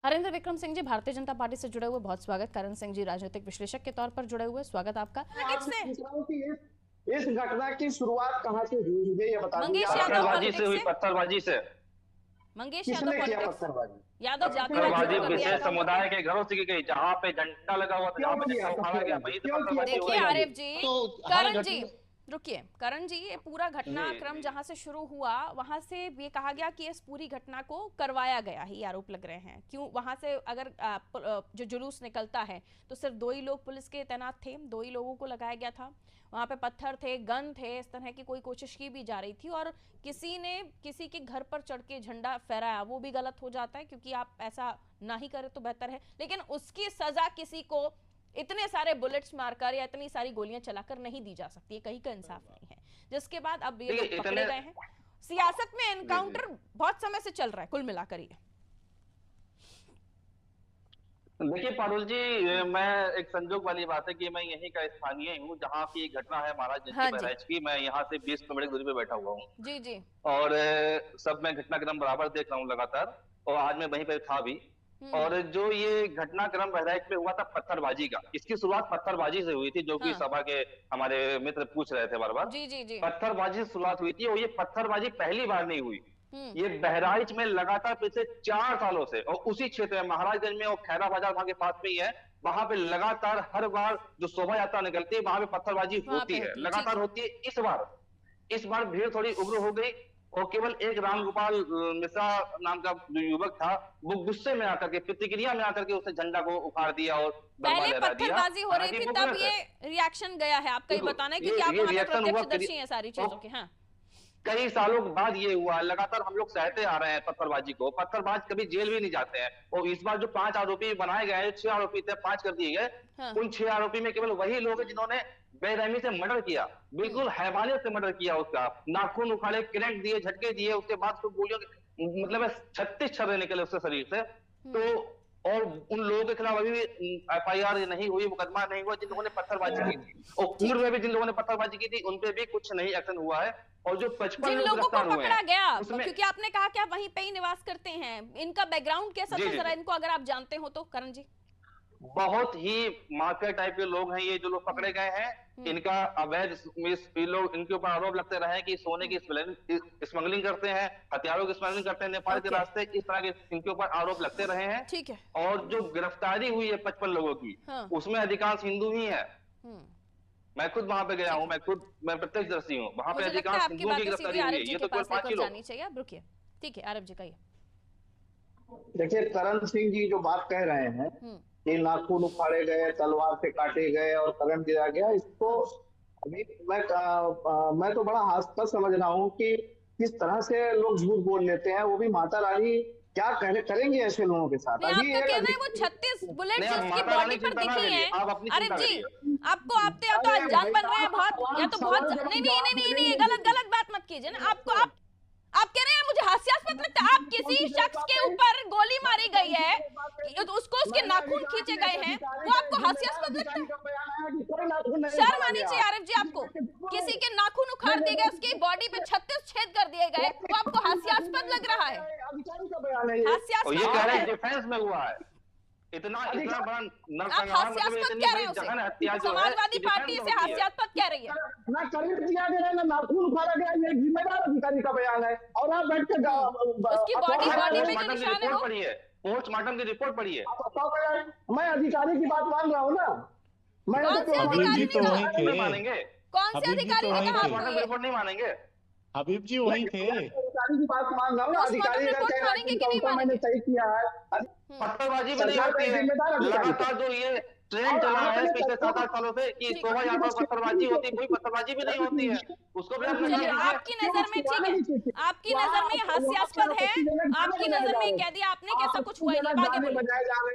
Harendra Vikram Singh ji Bharatiya Janata party से जुड़े हुए, बहुत स्वागत। करण सिंह जी राजनीतिक विश्लेषक के तौर पर जुड़े हुए, स्वागत आपका। इस घटना की शुरुआत कहां से हुई, मुझे ये बता दीजिए। पत्थरबाजी से हुई, पत्थरबाजी से। मंगेश यादव पत्थरबाजी यादव पत्थरबाजी विशेष समुदाय के घरों से की गई, जहां पे झंडा लगा हुआ था, जहां पे उठाया गया, वहीं से पत्थरबाजी हो देखिए रही है। आरिफ जी, करण जी रुकिए। करण जी, ये पूरा घटनाक्रम जहां से शुरू हुआ वहां से ये कहा गया कि इस पूरी घटना को करवाया गया ही आरोप लग रहे हैं। क्यों वहां से अगर जो जुलूस निकलता है तो सिर्फ 2 ही लोग पुलिस के तैनात थे, 2 ही लोगों को लगाया गया था। वहां पे पत्थर थे, गन थे, इस तरह की कोई कोशिश की भी जा रही थी और किसी ने किसी के घर पर चढ़ के झंडा फहराया, वो भी गलत हो जाता है क्योंकि आप ऐसा ना ही करें तो बेहतर है। लेकिन उसकी सजा किसी को इतने सारे बुलेट्स मारकर या इतनी सारी गोलियां चलाकर नहीं दी जा सकती है, कहीं का इंसाफ नहीं है। जिसके बाद अब ये लोग पकड़े गए हैं। सियासत में एनकाउंटर बहुत समय से चल रहा है कुल मिलाकर। ये देखिए पारुल जी, मैं एक संजोग वाली बात है कि मैं यहीं का स्थानीय हूँ जहाँ की घटना है महाराज बहराइच की। मैं यहाँ से 20 किलोमीटर की दूरी पे बैठा हुआ हूँ जी जी, और सब मैं घटनाक्रम बराबर देख रहा हूँ लगातार, और आज मैं वहीं पर था भी। और जो ये घटनाक्रम बहराइच में हुआ था पत्थरबाजी का, इसकी शुरुआत पत्थरबाजी से हुई थी, जो कि सभा के हमारे मित्र पूछ रहे थे बार बार। जी जी जी, पत्थरबाजी से शुरुआत हुई थी और ये पत्थरबाजी पहली बार नहीं हुई। ये बहराइच में लगातार पिछले 4 सालों से, और उसी क्षेत्र में महाराजगंज में और खैरा बाजार वहां के पास में ही है, वहां पे लगातार हर बार जो शोभा यात्रा निकलती है वहां पे पत्थरबाजी होती है, लगातार होती है। इस बार भीड़ थोड़ी उग्र हो गई और केवल एक रामगोपाल मिश्रा नाम का जो युवक था, वो गुस्से में आकर के, प्रतिक्रिया में आकर के उसने झंडा को उखाड़ दिया और पहले पत्थरबाजी हो रही थी तब ये रिएक्शन गया है। आपका ये बताना है क्योंकि आप वहां पे प्रत्यक्षदर्शी हैं सारी चीजों के। हाँ, कई सालों के बाद ये हुआ, लगातार हम लोग सहते आ रहे हैं पत्थरबाजी को। पत्थरबाज कभी जेल भी नहीं जाते हैं, और इस बार जो 5 आरोपी बनाए गए हैं, 6 आरोपी थे, 5 कर दिए गए। उन 6 आरोपी में केवल वही लोग हैं जिन्होंने बेरहमी से मर्डर किया, बिल्कुल हैवानियत से मर्डर किया। उसका नाखून उखाड़े, करंट दिए, झटके दिए, उसके बाद उसको गोलियों मतलब 36 छर्रे निकले उसके शरीर से। तो और उन लोगों के खिलाफ अभी भी FIR नहीं हुई, मुकदमा नहीं हुआ जिन लोगों ने पत्थरबाजी की थी, और पूर्व में भी जिन लोगों ने पत्थरबाजी की थी उन पे भी कुछ नहीं एक्शन हुआ है। और जो 55 लोग गिरफ्तार हुए पकड़ा गया, क्योंकि आपने कहा कि आप वहीं पे ही निवास करते हैं, इनका बैकग्राउंड कैसा था जरा इनको अगर आप जानते हो तो करण जी। बहुत ही माफिया टाइप के लोग हैं ये जो लोग पकड़े गए हैं। इनका अवैध लोग, इनके ऊपर आरोप लगते रहे कि सोने की स्मगलिंग करते हैं, हथियारों की स्मगलिंग करते हैं नेपाल के रास्ते, इस तरह के इनके ऊपर आरोप लगते रहे हैं। ठीक है। और जो गिरफ्तारी हुई है 55 लोगों की, उसमें अधिकांश हिंदू ही है। मैं खुद वहां पे गया हूँ, मैं प्रत्यक्षदर्शी हूँ, वहां पे अधिकांश हिंदुओं की गिरफ्तारी हुई है। ये तो केवल 5 ही लोग। चाहिए आप रुकिए। ठीक है आरिफ जी कहिए। देखिए करण सिंह जी जो बात कह रहे हैं कि नाखून उखाड़े गए, तलवार से काटे गए और करंट गिरा गया, इसको अभी मैं तो बड़ा हास्यास्पद समझ रहा हूँ कि किस तरह से लोग झूठ बोल लेते हैं। वो भी माता रानी क्या करेंगे ऐसे लोगों के साथ। अभी तो कहना है वो 36 बुलेट्स उसकी बॉडी पर दिखी है। आरिफ जी आपको आप या तो अनजान बन रहे हैं बहुत, या तो बहुत नहीं गलत बात मत कीजिए ना। आप कह रहे हैं मुझे हास्यास्पद लगता है। आप किसी शख्स के ऊपर गोली मारी गई है तो उसको उसके नाखून खींचे गए हैं, वो आपको हास्यास्पद लगता है? शर्म आनी चाहिए आरिफ जी आपको। किसी के नाखून उखाड़ दिए गए, उसकी बॉडी पे 36 छेद कर दिए गए, वो आपको हास्यास्पद लग रहा है? हास्यास्पद ये कह रहे हैं डिफेंस में हुआ है। इतना बड़ा हास्यास्पद कह रहे हैं, समाजवादी पार्टी से हास्यास्पद कह रही है। ना करंट दिया गया ना नाखून उखाड़ा गया, ये जिम्मेदार अधिकारी का बयान है। और आप बैठ के उसकी बॉडी पे जो निशान है वो पोस्टमार्टम की रिपोर्ट पढ़ी है। मैं अधिकारी की बात मान रहा हूँ ना। मैं कौन से अधिकारी तो नहीं मानेंगे? कौन से अधिकारी ने कहा पोस्टमार्टम की रिपोर्ट नहीं मानेंगे? हबीब जी वही थे। अधिकारी की बात मान रहा हूँ ना। अधिकारी मैंने सही किया है। पत्थरबाजी भी नहीं होती है। लगातार जो ये ट्रेंड चला है पिछले 7-8 सालों से कि शोभा यात्रा पत्थरबाजी होती है, कोई पत्थरबाजी भी नहीं होती है। उसको भी आपकी नजर में ठीक है, आपकी नजर में हास्यास्पद है, आपकी नजर में कह दिया आपने कि ऐसा कुछ हुआ ही नहीं।